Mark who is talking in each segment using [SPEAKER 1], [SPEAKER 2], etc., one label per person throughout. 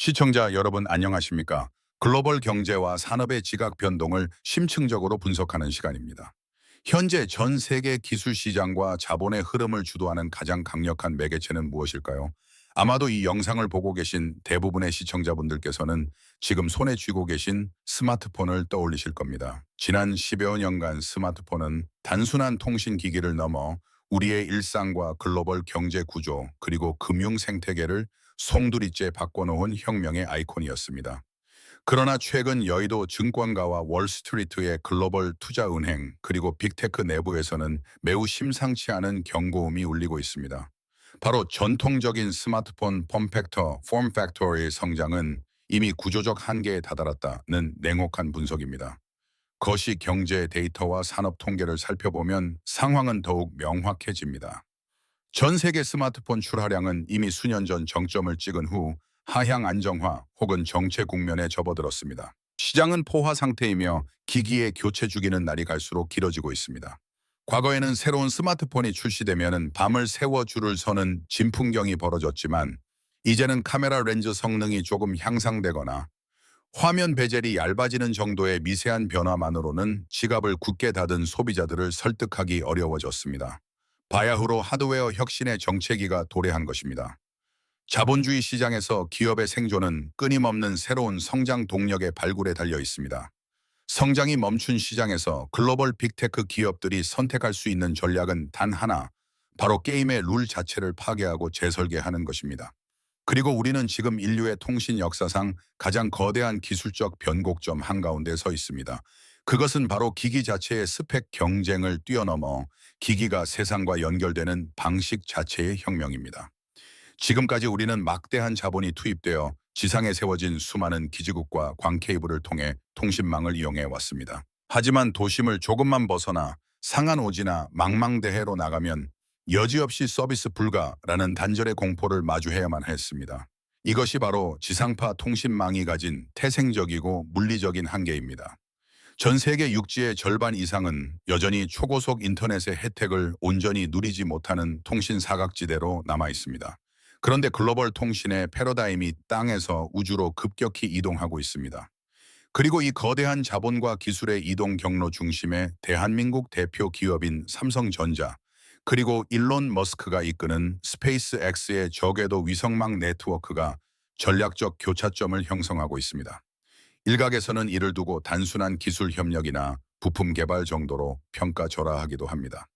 [SPEAKER 1] 시청자 여러분 안녕하십니까? 글로벌 경제와 산업의 지각 변동을 심층적으로 분석하는 시간입니다. 현재 전 세계 기술 시장과 자본의 흐름을 주도하는 가장 강력한 매개체는 무엇일까요? 아마도 이 영상을 보고 계신 대부분의 시청자분들께서는 지금 손에 쥐고 계신 스마트폰을 떠올리실 겁니다. 지난 10여 년간 스마트폰은 단순한 통신기기를 넘어 우리의 일상과 글로벌 경제 구조 그리고 금융 생태계를 송두리째 바꿔놓은 혁명의 아이콘이었습니다. 그러나 최근 여의도 증권가와 월스트리트의 글로벌 투자은행 그리고 빅테크 내부에서는 매우 심상치 않은 경고음이 울리고 있습니다. 바로 전통적인 스마트폰 폼팩터의 성장은 이미 구조적 한계에 다다랐다는 냉혹한 분석입니다. 거시 경제 데이터와 산업 통계를 살펴보면 상황은 더욱 명확해집니다. 전 세계 스마트폰 출하량은 이미 수년 전 정점을 찍은 후 하향 안정화 혹은 정체 국면에 접어들었습니다. 시장은 포화 상태이며 기기의 교체 주기는 날이 갈수록 길어지고 있습니다. 과거에는 새로운 스마트폰이 출시되면 밤을 새워 줄을 서는 진풍경이 벌어졌지만 이제는 카메라 렌즈 성능이 조금 향상되거나 화면 베젤이 얇아지는 정도의 미세한 변화만으로는 지갑을 굳게 닫은 소비자들을 설득하기 어려워졌습니다. 바야흐로 하드웨어 혁신의 정체기가 도래한 것입니다. 자본주의 시장에서 기업의 생존은 끊임없는 새로운 성장 동력의 발굴에 달려 있습니다. 성장이 멈춘 시장에서 글로벌 빅테크 기업들이 선택할 수 있는 전략은 단 하나, 바로 게임의 룰 자체를 파괴하고 재설계하는 것입니다. 그리고 우리는 지금 인류의 통신 역사상 가장 거대한 기술적 변곡점 한가운데 서 있습니다. 그것은 바로 기기 자체의 스펙 경쟁을 뛰어넘어 기기가 세상과 연결되는 방식 자체의 혁명입니다. 지금까지 우리는 막대한 자본이 투입되어 지상에 세워진 수많은 기지국과 광 케이블을 통해 통신망을 이용해 왔습니다. 하지만 도심을 조금만 벗어나 상한오지나 망망대해로 나가면 여지없이 서비스 불가라는 단절의 공포를 마주해야만 했습니다. 이것이 바로 지상파 통신망이 가진 태생적이고 물리적인 한계입니다. 전 세계 육지의 절반 이상은 여전히 초고속 인터넷의 혜택을 온전히 누리지 못하는 통신 사각지대로 남아 있습니다. 그런데 글로벌 통신의 패러다임이 땅에서 우주로 급격히 이동하고 있습니다. 그리고 이 거대한 자본과 기술의 이동 경로 중심에 대한민국 대표 기업인 삼성전자, 그리고 일론 머스크가 이끄는 스페이스X의 저궤도 위성망 네트워크가 전략적 교차점을 형성하고 있습니다. 일각에서는 이를 두고 단순한 기술 협력이나 부품 개발 정도로 평가절하하기도 합니다.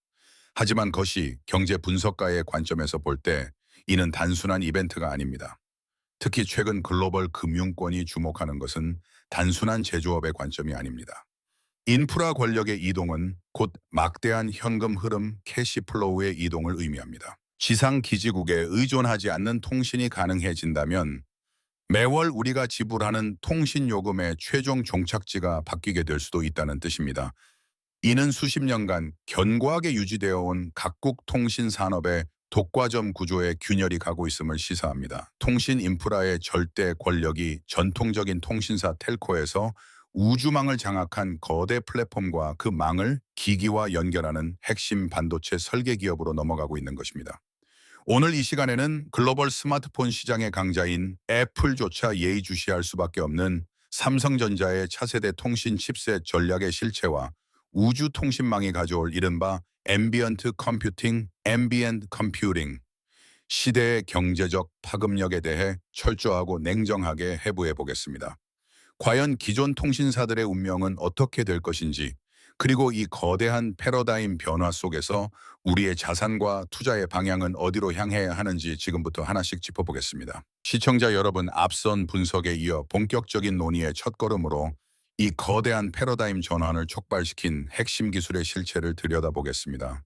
[SPEAKER 1] 하지만 그것이 경제 분석가의 관점에서 볼 때 이는 단순한 이벤트가 아닙니다. 특히 최근 글로벌 금융권이 주목하는 것은 단순한 제조업의 관점이 아닙니다. 인프라 권력의 이동은 곧 막대한 현금 흐름 캐시 플로우의 이동을 의미합니다. 지상 기지국에 의존하지 않는 통신이 가능해진다면 매월 우리가 지불하는 통신 요금의 최종 종착지가 바뀌게 될 수도 있다는 뜻입니다. 이는 수십 년간 견고하게 유지되어 온 각국 통신 산업의 독과점 구조의 균열이 가고 있음을 시사합니다. 통신 인프라의 절대 권력이 전통적인 통신사 텔코에서 우주망을 장악한 거대 플랫폼과 그 망을 기기와 연결하는 핵심 반도체 설계 기업으로 넘어가고 있는 것입니다. 오늘 이 시간에는 글로벌 스마트폰 시장의 강자인 애플조차 예의주시할 수밖에 없는 삼성전자의 차세대 통신 칩셋 전략의 실체와 우주 통신망이 가져올 이른바 앰비언트 컴퓨팅, 시대의 경제적 파급력에 대해 철저하고 냉정하게 해부해 보겠습니다. 과연 기존 통신사들의 운명은 어떻게 될 것인지, 그리고 이 거대한 패러다임 변화 속에서 우리의 자산과 투자의 방향은 어디로 향해야 하는지 지금부터 하나씩 짚어보겠습니다. 시청자 여러분, 앞선 분석에 이어 본격적인 논의의 첫걸음으로 이 거대한 패러다임 전환을 촉발시킨 핵심 기술의 실체를 들여다보겠습니다.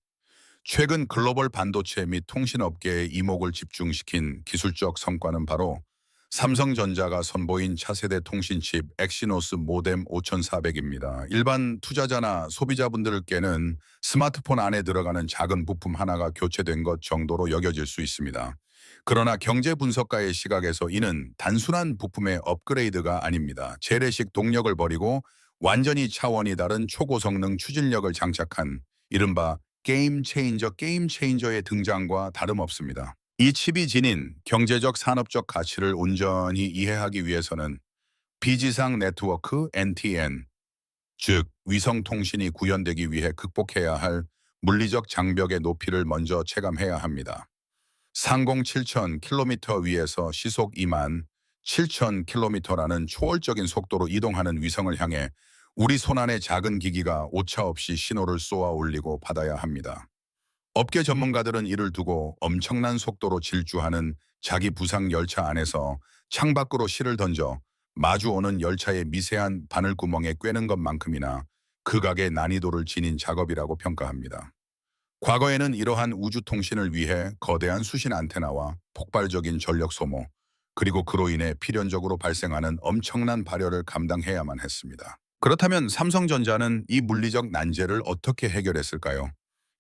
[SPEAKER 1] 최근 글로벌 반도체 및 통신업계의 이목을 집중시킨 기술적 성과는 바로 삼성전자가 선보인 차세대 통신칩 엑시노스 모뎀 5400입니다. 일반 투자자나 소비자분들께는 스마트폰 안에 들어가는 작은 부품 하나가 교체된 것 정도로 여겨질 수 있습니다. 그러나 경제 분석가의 시각에서 이는 단순한 부품의 업그레이드가 아닙니다. 재래식 동력을 버리고 완전히 차원이 다른 초고성능 추진력을 장착한 이른바 게임 체인저의 등장과 다름없습니다. 이 칩이 지닌 경제적 산업적 가치를 온전히 이해하기 위해서는 비지상 네트워크 NTN, 즉 위성통신이 구현되기 위해 극복해야 할 물리적 장벽의 높이를 먼저 체감해야 합니다. 상공 7,000km 위에서 시속 27,000km라는 초월적인 속도로 이동하는 위성을 향해 우리 손안의 작은 기기가 오차없이 신호를 쏘아 올리고 받아야 합니다. 업계 전문가들은 이를 두고 엄청난 속도로 질주하는 자기 부상 열차 안에서 창밖으로 실을 던져 마주오는 열차의 미세한 바늘구멍에 꿰는 것만큼이나 극악의 난이도를 지닌 작업이라고 평가합니다. 과거에는 이러한 우주 통신을 위해 거대한 수신 안테나와 폭발적인 전력 소모, 그리고 그로 인해 필연적으로 발생하는 엄청난 발열을 감당해야만 했습니다. 그렇다면 삼성전자는 이 물리적 난제를 어떻게 해결했을까요?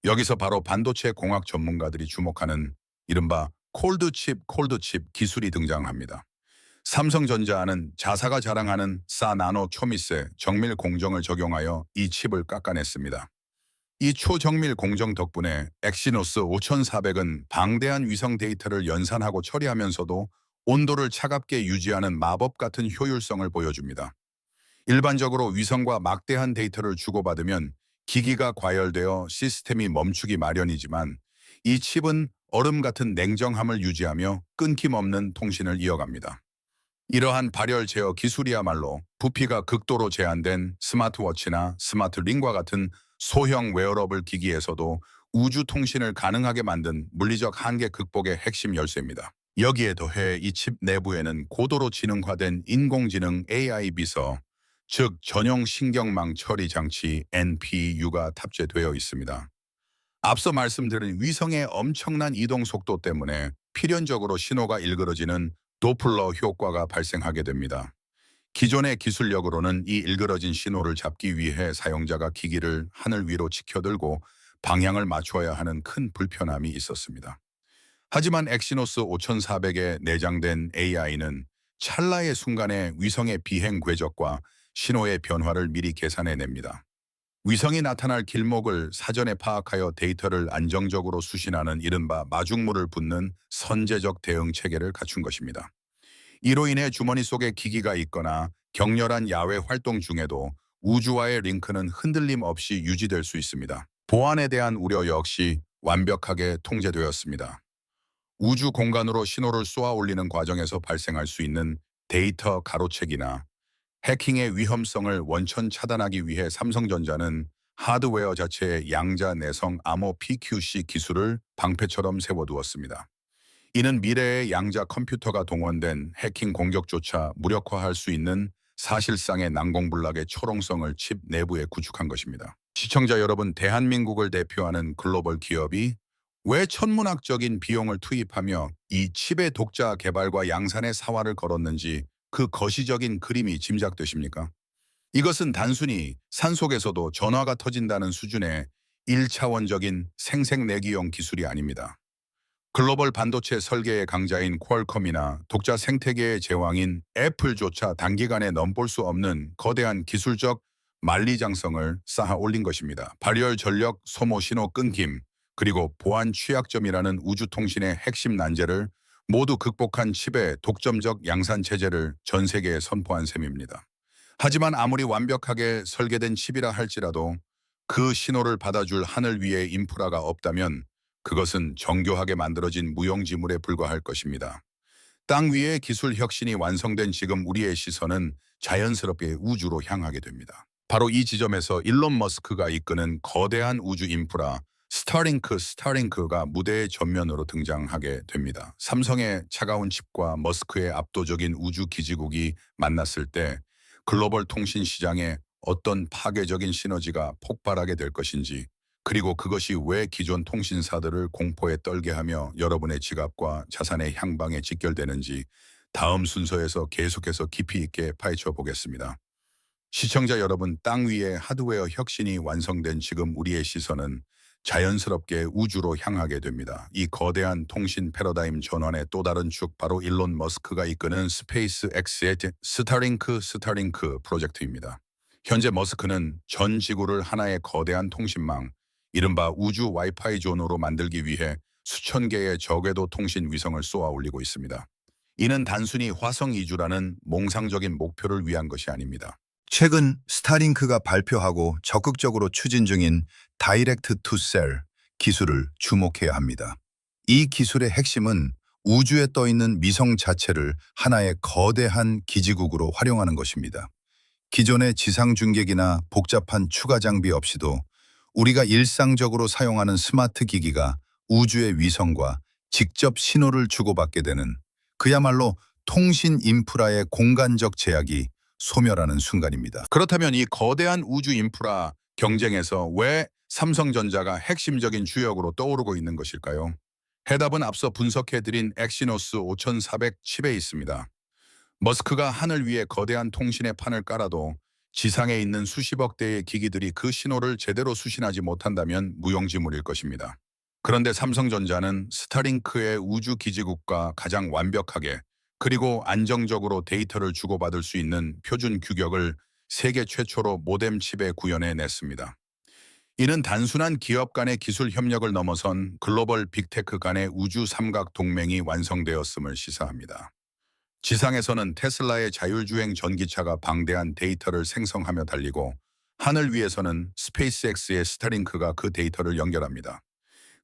[SPEAKER 1] 여기서 바로 반도체 공학 전문가들이 주목하는 이른바 콜드칩 기술이 등장합니다. 삼성전자는 자사가 자랑하는 4나노 초미세 정밀 공정을 적용하여 이 칩을 깎아냈습니다. 이 초정밀 공정 덕분에 엑시노스 5400은 방대한 위성 데이터를 연산하고 처리하면서도 온도를 차갑게 유지하는 마법 같은 효율성을 보여줍니다. 일반적으로 위성과 막대한 데이터를 주고받으면 기기가 과열되어 시스템이 멈추기 마련이지만 이 칩은 얼음 같은 냉정함을 유지하며 끊김없는 통신을 이어갑니다. 이러한 발열 제어 기술이야말로 부피가 극도로 제한된 스마트워치나 스마트링과 같은 소형 웨어러블 기기에서도 우주 통신을 가능하게 만든 물리적 한계 극복의 핵심 열쇠입니다. 여기에 더해 이 칩 내부에는 고도로 지능화된 인공지능 AI 비서, 즉 전용 신경망 처리 장치 NPU가 탑재되어 있습니다. 앞서 말씀드린 위성의 엄청난 이동 속도 때문에 필연적으로 신호가 일그러지는 도플러 효과가 발생하게 됩니다. 기존의 기술력으로는 이 일그러진 신호를 잡기 위해 사용자가 기기를 하늘 위로 치켜들고 방향을 맞춰야 하는 큰 불편함이 있었습니다. 하지만 엑시노스 5400에 내장된 AI는 찰나의 순간에 위성의 비행 궤적과 신호의 변화를 미리 계산해냅니다. 위성이 나타날 길목을 사전에 파악하여 데이터를 안정적으로 수신하는 이른바 마중물을 붓는 선제적 대응 체계를 갖춘 것입니다. 이로 인해 주머니 속에 기기가 있거나 격렬한 야외 활동 중에도 우주와의 링크는 흔들림 없이 유지될 수 있습니다. 보안에 대한 우려 역시 완벽하게 통제되었습니다. 우주 공간으로 신호를 쏘아 올리는 과정에서 발생할 수 있는 데이터 가로채기나 해킹의 위험성을 원천 차단하기 위해 삼성전자는 하드웨어 자체의 양자 내성 암호 PQC 기술을 방패처럼 세워두었습니다. 이는 미래의 양자 컴퓨터가 동원된 해킹 공격조차 무력화할 수 있는 사실상의 난공불락의 초롱성을 칩 내부에 구축한 것입니다. 시청자 여러분, 대한민국을 대표하는 글로벌 기업이 왜 천문학적인 비용을 투입하며 이 칩의 독자 개발과 양산의 사활을 걸었는지 그 거시적인 그림이 짐작되십니까? 이것은 단순히 산속에서도 전화가 터진다는 수준의 1차원적인 생색내기용 기술이 아닙니다. 글로벌 반도체 설계의 강자인 퀄컴이나 독자 생태계의 제왕인 애플조차 단기간에 넘볼 수 없는 거대한 기술적 만리장성을 쌓아 올린 것입니다. 발열 전력 소모 신호 끊김, 그리고 보안 취약점이라는 우주통신의 핵심 난제를 모두 극복한 칩의 독점적 양산 체제를 전 세계에 선포한 셈입니다. 하지만 아무리 완벽하게 설계된 칩이라 할지라도 그 신호를 받아줄 하늘 위의 인프라가 없다면 그것은 정교하게 만들어진 무용지물에 불과할 것입니다. 땅 위의 기술 혁신이 완성된 지금 우리의 시선은 자연스럽게 우주로 향하게 됩니다. 바로 이 지점에서 일론 머스크가 이끄는 거대한 우주 인프라 스타링크가 무대의 전면으로 등장하게 됩니다. 삼성의 차가운 칩과 머스크의 압도적인 우주 기지국이 만났을 때 글로벌 통신 시장에 어떤 파괴적인 시너지가 폭발하게 될 것인지, 그리고 그것이 왜 기존 통신사들을 공포에 떨게 하며 여러분의 지갑과 자산의 향방에 직결되는지 다음 순서에서 계속해서 깊이 있게 파헤쳐 보겠습니다. 시청자 여러분, 땅 위에 하드웨어 혁신이 완성된 지금 우리의 시선은 자연스럽게 우주로 향하게 됩니다. 이 거대한 통신 패러다임 전환의 또 다른 축, 바로 일론 머스크가 이끄는 스페이스 X의 스타링크 프로젝트입니다. 현재 머스크는 전 지구를 하나의 거대한 통신망, 이른바 우주 와이파이 존으로 만들기 위해 수천 개의 저궤도 통신 위성을 쏘아 올리고 있습니다. 이는 단순히 화성 이주라는 몽상적인 목표를 위한 것이 아닙니다.
[SPEAKER 2] 최근 스타링크가 발표하고 적극적으로 추진 중인 다이렉트 투 셀 기술을 주목해야 합니다. 이 기술의 핵심은 우주에 떠 있는 위성 자체를 하나의 거대한 기지국으로 활용하는 것입니다. 기존의 지상 중계기나 복잡한 추가 장비 없이도 우리가 일상적으로 사용하는 스마트 기기가 우주의 위성과 직접 신호를 주고받게 되는, 그야말로 통신 인프라의 공간적 제약이 소멸하는 순간입니다.
[SPEAKER 1] 그렇다면 이 거대한 우주 인프라 경쟁에서 왜 삼성전자가 핵심적인 주역으로 떠오르고 있는 것일까요? 해답은 앞서 분석해드린 엑시노스 5400 칩에 있습니다. 머스크가 하늘 위에 거대한 통신의 판을 깔아도 지상에 있는 수십억 대의 기기들이 그 신호를 제대로 수신하지 못한다면 무용지물일 것입니다. 그런데 삼성전자는 스타링크의 우주 기지국과 가장 완벽하게 그리고 안정적으로 데이터를 주고받을 수 있는 표준 규격을 세계 최초로 모뎀 칩에 구현해 냈습니다. 이는 단순한 기업 간의 기술 협력을 넘어선 글로벌 빅테크 간의 우주 삼각 동맹이 완성되었음을 시사합니다. 지상에서는 테슬라의 자율주행 전기차가 방대한 데이터를 생성하며 달리고, 하늘 위에서는 스페이스X의 스타링크가 그 데이터를 연결합니다.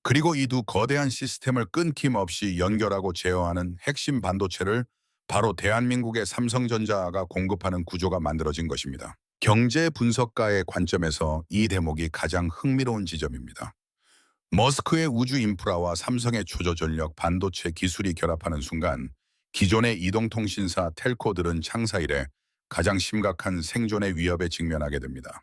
[SPEAKER 1] 그리고 이 두 거대한 시스템을 끊김없이 연결하고 제어하는 핵심 반도체를 바로 대한민국의 삼성전자가 공급하는 구조가 만들어진 것입니다. 경제 분석가의 관점에서 이 대목이 가장 흥미로운 지점입니다. 머스크의 우주 인프라와 삼성의 초저전력 반도체 기술이 결합하는 순간 기존의 이동통신사 텔코들은 창사 이래 가장 심각한 생존의 위협에 직면하게 됩니다.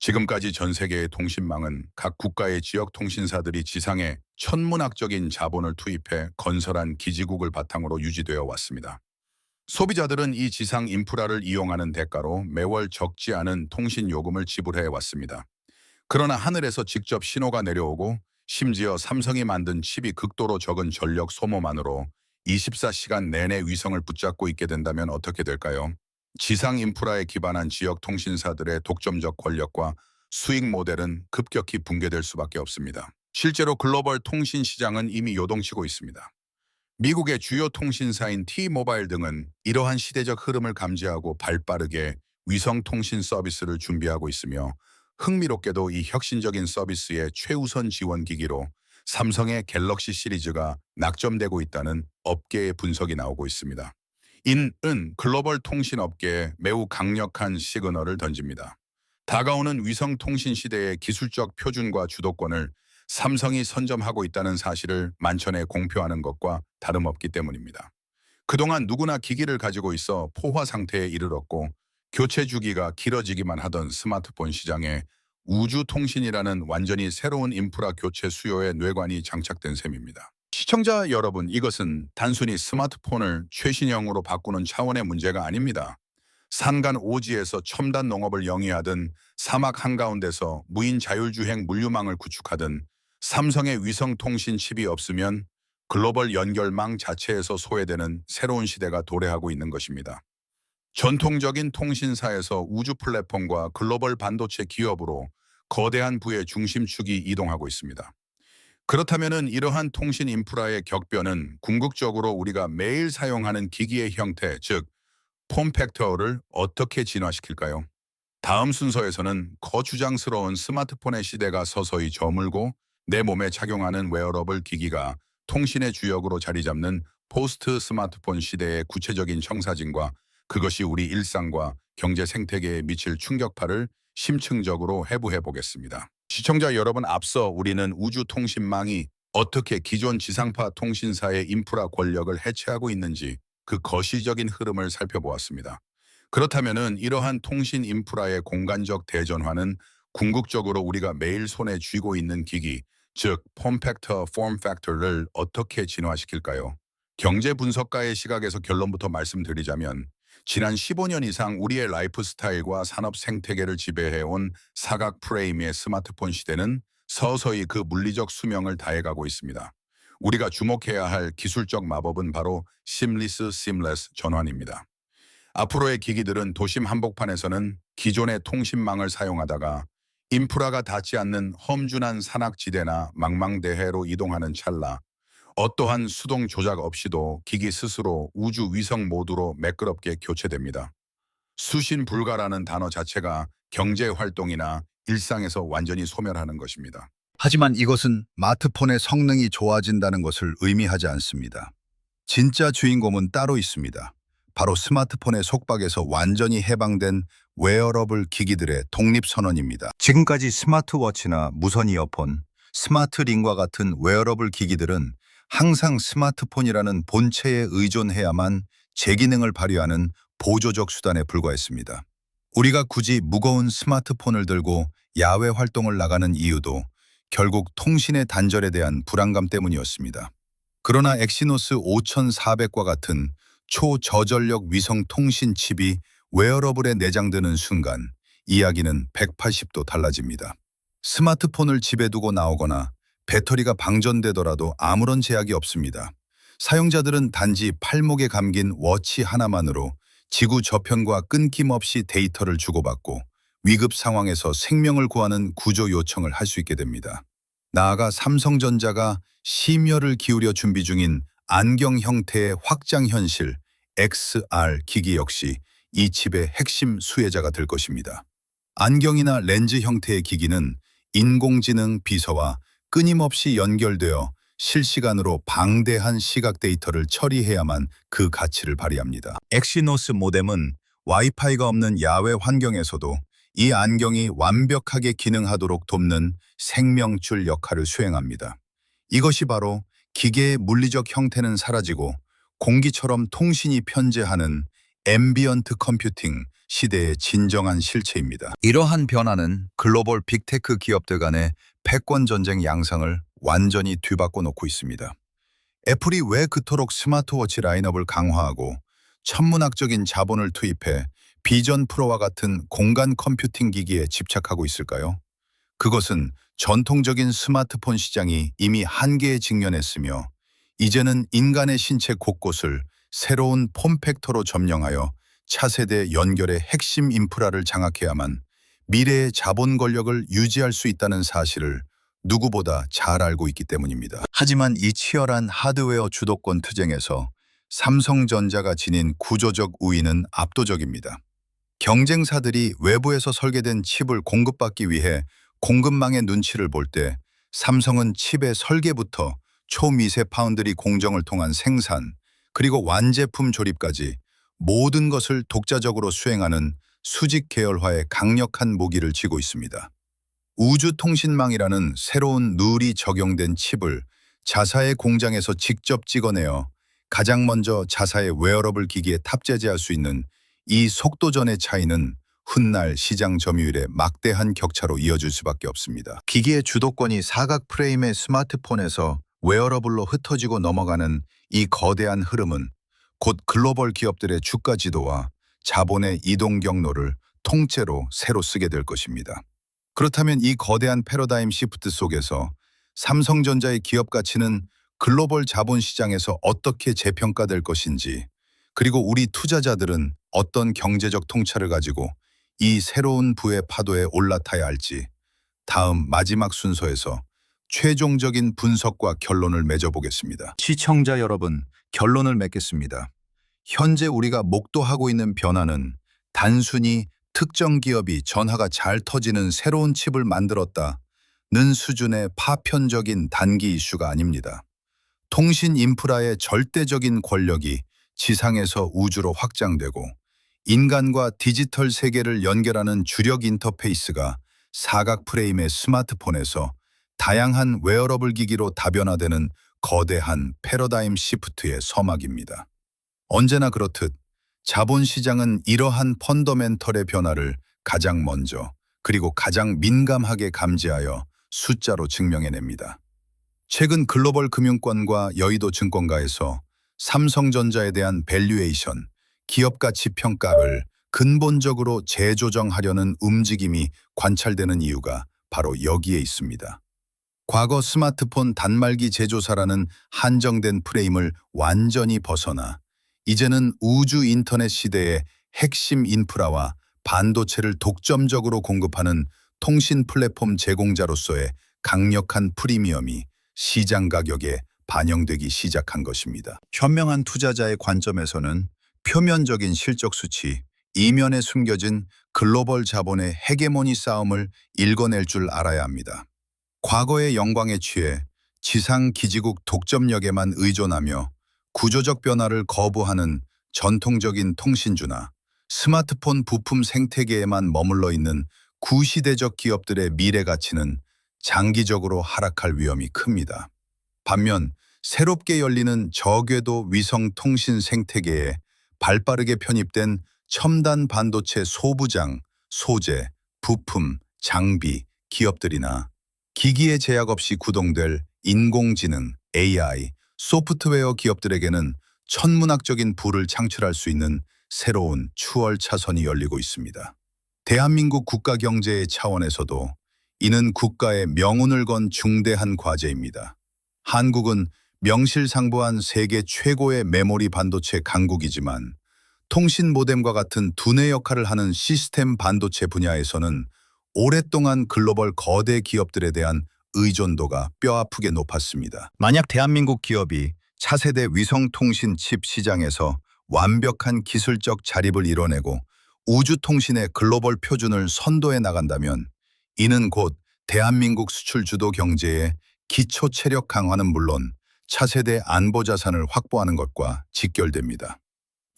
[SPEAKER 1] 지금까지 전 세계의 통신망은 각 국가의 지역 통신사들이 지상에 천문학적인 자본을 투입해 건설한 기지국을 바탕으로 유지되어 왔습니다. 소비자들은 이 지상 인프라를 이용하는 대가로 매월 적지 않은 통신 요금을 지불해 왔습니다. 그러나 하늘에서 직접 신호가 내려오고 심지어 삼성이 만든 칩이 극도로 적은 전력 소모만으로 24시간 내내 위성을 붙잡고 있게 된다면 어떻게 될까요? 지상 인프라에 기반한 지역 통신사들의 독점적 권력과 수익 모델은 급격히 붕괴될 수밖에 없습니다. 실제로 글로벌 통신 시장은 이미 요동치고 있습니다. 미국의 주요 통신사인 T-모바일 등은 이러한 시대적 흐름을 감지하고 발빠르게 위성 통신 서비스를 준비하고 있으며, 흥미롭게도 이 혁신적인 서비스의 최우선 지원 기기로 삼성의 갤럭시 시리즈가 낙점되고 있다는 업계의 분석이 나오고 있습니다. 이는 글로벌 통신 업계에 매우 강력한 시그널을 던집니다. 다가오는 위성 통신 시대의 기술적 표준과 주도권을 삼성이 선점하고 있다는 사실을 만천에 공표하는 것과 다름없기 때문입니다. 그동안 누구나 기기를 가지고 있어 포화 상태에 이르렀고 교체 주기가 길어지기만 하던 스마트폰 시장에 우주 통신이라는 완전히 새로운 인프라 교체 수요의 뇌관이 장착된 셈입니다. 시청자 여러분, 이것은 단순히 스마트폰을 최신형으로 바꾸는 차원의 문제가 아닙니다. 산간 오지에서 첨단 농업을 영위하든 사막 한가운데서 무인 자율주행 물류망을 구축하든 삼성의 위성 통신 칩이 없으면 글로벌 연결망 자체에서 소외되는 새로운 시대가 도래하고 있는 것입니다. 전통적인 통신사에서 우주 플랫폼과 글로벌 반도체 기업으로 거대한 부의 중심축이 이동하고 있습니다. 그렇다면 이러한 통신 인프라의 격변은 궁극적으로 우리가 매일 사용하는 기기의 형태, 즉 폼팩터를 어떻게 진화시킬까요? 다음 순서에서는 거추장스러운 스마트폰의 시대가 서서히 저물고 내 몸에 착용하는 웨어러블 기기가 통신의 주역으로 자리 잡는 포스트 스마트폰 시대의 구체적인 청사진과 그것이 우리 일상과 경제 생태계에 미칠 충격파를 심층적으로 해부해 보겠습니다. 시청자 여러분, 앞서 우리는 우주 통신망이 어떻게 기존 지상파 통신사의 인프라 권력을 해체하고 있는지 그 거시적인 흐름을 살펴보았습니다. 그렇다면 이러한 통신 인프라의 공간적 대전화는 궁극적으로 우리가 매일 손에 쥐고 있는 기기, 즉 폼팩터 폼 팩터를 어떻게 진화시킬까요? 경제 분석가의 시각에서 결론부터 말씀드리자면 지난 15년 이상 우리의 라이프 스타일과 산업 생태계를 지배해온 사각 프레임의 스마트폰 시대는 서서히 그 물리적 수명을 다해가고 있습니다. 우리가 주목해야 할 기술적 마법은 바로 심리스 전환입니다. 앞으로의 기기들은 도심 한복판에서는 기존의 통신망을 사용하다가 인프라가 닿지 않는 험준한 산악지대나 망망대해로 이동하는 찰나 어떠한 수동 조작 없이도 기기 스스로 우주 위성 모드로 매끄럽게 교체됩니다. 수신 불가라는 단어 자체가 경제 활동이나 일상에서 완전히 소멸하는 것입니다.
[SPEAKER 2] 하지만 이것은 스마트폰의 성능이 좋아진다는 것을 의미하지 않습니다. 진짜 주인공은 따로 있습니다. 바로 스마트폰의 속박에서 완전히 해방된 웨어러블 기기들의 독립선언입니다. 지금까지 스마트워치나 무선 이어폰, 스마트링과 같은 웨어러블 기기들은 항상 스마트폰이라는 본체에 의존해야만 제 기능을 발휘하는 보조적 수단에 불과했습니다. 우리가 굳이 무거운 스마트폰을 들고 야외 활동을 나가는 이유도 결국 통신의 단절에 대한 불안감 때문이었습니다. 그러나 엑시노스 5400과 같은 초저전력 위성 통신 칩이 웨어러블에 내장되는 순간 이야기는 180도 달라집니다. 스마트폰을 집에 두고 나오거나 배터리가 방전되더라도 아무런 제약이 없습니다. 사용자들은 단지 팔목에 감긴 워치 하나만으로 지구 저편과 끊김없이 데이터를 주고받고 위급 상황에서 생명을 구하는 구조 요청을 할 수 있게 됩니다. 나아가 삼성전자가 심혈을 기울여 준비 중인 안경 형태의 확장 현실 XR 기기 역시 이 칩의 핵심 수혜자가 될 것입니다. 안경이나 렌즈 형태의 기기는 인공지능 비서와 끊임없이 연결되어 실시간으로 방대한 시각 데이터를 처리해야만 그 가치를 발휘합니다. 엑시노스 모뎀은 와이파이가 없는 야외 환경에서도 이 안경이 완벽하게 기능하도록 돕는 생명줄 역할을 수행합니다. 이것이 바로 기계의 물리적 형태는 사라지고 공기처럼 통신이 편재하는 앰비언트 컴퓨팅 시대의 진정한 실체입니다. 이러한 변화는 글로벌 빅테크 기업들 간의 패권 전쟁 양상을 완전히 뒤바꿔 놓고 있습니다. 애플이 왜 그토록 스마트워치 라인업을 강화하고 천문학적인 자본을 투입해 비전 프로와 같은 공간 컴퓨팅 기기에 집착하고 있을까요? 그것은 전통적인 스마트폰 시장이 이미 한계에 직면했으며 이제는 인간의 신체 곳곳을 새로운 폼팩터로 점령하여 차세대 연결의 핵심 인프라를 장악해야만 미래의 자본 권력을 유지할 수 있다는 사실을 누구보다 잘 알고 있기 때문입니다. 하지만 이 치열한 하드웨어 주도권 투쟁에서 삼성전자가 지닌 구조적 우위는 압도적입니다. 경쟁사들이 외부에서 설계된 칩을 공급받기 위해 공급망의 눈치를 볼 때 삼성은 칩의 설계부터 초미세 파운드리 공정을 통한 생산, 그리고 완제품 조립까지 모든 것을 독자적으로 수행하는 수직 계열화의 강력한 무기를 쥐고 있습니다. 우주통신망이라는 새로운 룰이 적용된 칩을 자사의 공장에서 직접 찍어내어 가장 먼저 자사의 웨어러블 기기에 탑재할 수 있는 이 속도전의 차이는 훗날 시장 점유율의 막대한 격차로 이어질 수밖에 없습니다. 기기의 주도권이 사각 프레임의 스마트폰에서 웨어러블로 흩어지고 넘어가는 이 거대한 흐름은 곧 글로벌 기업들의 주가 지도와 자본의 이동 경로를 통째로 새로 쓰게 될 것입니다. 그렇다면 이 거대한 패러다임 시프트 속에서 삼성전자의 기업 가치는 글로벌 자본시장에서 어떻게 재평가될 것인지, 그리고 우리 투자자들은 어떤 경제적 통찰을 가지고 이 새로운 부의 파도에 올라타야 할지 다음 마지막 순서에서 최종적인 분석과 결론을 맺어보겠습니다. 시청자 여러분, 결론을 맺겠습니다. 현재 우리가 목도하고 있는 변화는 단순히 특정 기업이 전화가 잘 터지는 새로운 칩을 만들었다는 수준의 파편적인 단기 이슈가 아닙니다. 통신 인프라의 절대적인 권력이 지상에서 우주로 확장되고 인간과 디지털 세계를 연결하는 주력 인터페이스가 사각 프레임의 스마트폰에서 다양한 웨어러블 기기로 다변화되는 거대한 패러다임 시프트의 서막입니다. 언제나 그렇듯 자본시장은 이러한 펀더멘털의 변화를 가장 먼저 그리고 가장 민감하게 감지하여 숫자로 증명해냅니다. 최근 글로벌 금융권과 여의도 증권가에서 삼성전자에 대한 밸류에이션, 기업 가치 평가를 근본적으로 재조정하려는 움직임이 관찰되는 이유가 바로 여기에 있습니다. 과거 스마트폰 단말기 제조사라는 한정된 프레임을 완전히 벗어나 이제는 우주 인터넷 시대의 핵심 인프라와 반도체를 독점적으로 공급하는 통신 플랫폼 제공자로서의 강력한 프리미엄이 시장 가격에 반영되기 시작한 것입니다. 현명한 투자자의 관점에서는 표면적인 실적 수치, 이면에 숨겨진 글로벌 자본의 헤게모니 싸움을 읽어낼 줄 알아야 합니다. 과거의 영광에 취해 지상 기지국 독점력에만 의존하며 구조적 변화를 거부하는 전통적인 통신주나 스마트폰 부품 생태계에만 머물러 있는 구시대적 기업들의 미래 가치는 장기적으로 하락할 위험이 큽니다. 반면 새롭게 열리는 저궤도 위성 통신 생태계에 발빠르게 편입된 첨단 반도체 소부장, 소재, 부품, 장비, 기업들이나 기기의 제약 없이 구동될 인공지능, AI, 소프트웨어 기업들에게는 천문학적인 부를 창출할 수 있는 새로운 추월 차선이 열리고 있습니다. 대한민국 국가 경제의 차원에서도 이는 국가의 명운을 건 중대한 과제입니다. 한국은 명실상부한 세계 최고의 메모리 반도체 강국이지만 통신 모뎀과 같은 두뇌 역할을 하는 시스템 반도체 분야에서는 오랫동안 글로벌 거대 기업들에 대한 의존도가 뼈아프게 높았습니다. 만약 대한민국 기업이 차세대 위성통신 칩 시장에서 완벽한 기술적 자립을 이뤄내고 우주통신의 글로벌 표준을 선도해 나간다면 이는 곧 대한민국 수출 주도 경제의 기초 체력 강화는 물론 차세대 안보 자산을 확보하는 것과 직결됩니다.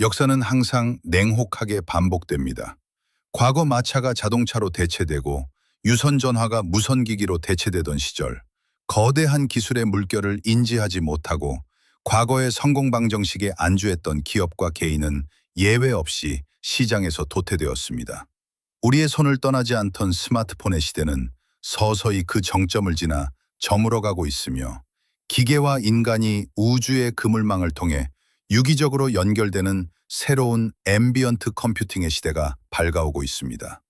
[SPEAKER 2] 역사는 항상 냉혹하게 반복됩니다. 과거 마차가 자동차로 대체되고 유선 전화가 무선기기로 대체되던 시절, 거대한 기술의 물결을 인지하지 못하고 과거의 성공 방정식에 안주했던 기업과 개인은 예외 없이 시장에서 도태되었습니다. 우리의 손을 떠나지 않던 스마트폰의 시대는 서서히 그 정점을 지나 저물어가고 있으며 기계와 인간이 우주의 그물망을 통해 유기적으로 연결되는 새로운 앰비언트 컴퓨팅의 시대가 밝아오고 있습니다.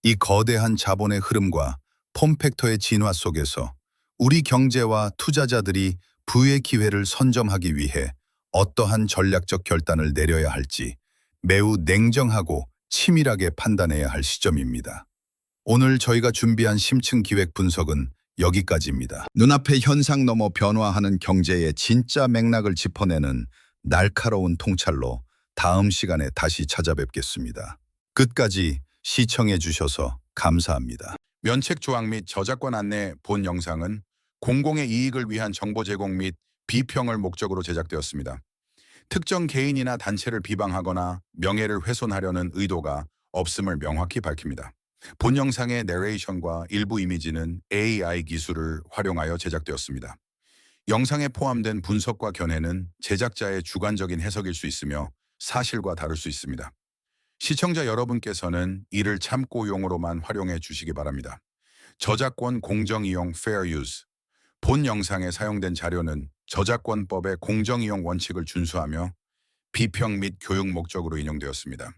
[SPEAKER 2] 이 거대한 자본의 흐름과 폼팩터의 진화 속에서 우리 경제와 투자자들이 부의 기회를 선점하기 위해 어떠한 전략적 결단을 내려야 할지 매우 냉정하고 치밀하게 판단해야 할 시점입니다. 오늘 저희가 준비한 심층 기획 분석은 여기까지입니다. 눈앞의 현상 넘어 변화하는 경제의 진짜 맥락을 짚어내는 날카로운 통찰로 다음 시간에 다시 찾아뵙겠습니다. 끝까지 시청해 주셔서 감사합니다.
[SPEAKER 1] 면책 조항 및 저작권 안내 본 영상은 공공의 이익을 위한 정보 제공 및 비평을 목적으로 제작되었습니다. 특정 개인이나 단체를 비방하거나 명예를 훼손하려는 의도가 없음을 명확히 밝힙니다. 본 영상의 내레이션과 일부 이미지는 AI 기술을 활용하여 제작되었습니다. 영상에 포함된 분석과 견해는 제작자의 주관적인 해석일 수 있으며 사실과 다를 수 있습니다. 시청자 여러분께서는 이를 참고용으로만 활용해 주시기 바랍니다. 저작권 공정이용 Fair Use. 본 영상에 사용된 자료는 저작권법의 공정이용 원칙을 준수하며 비평 및 교육 목적으로 인용되었습니다.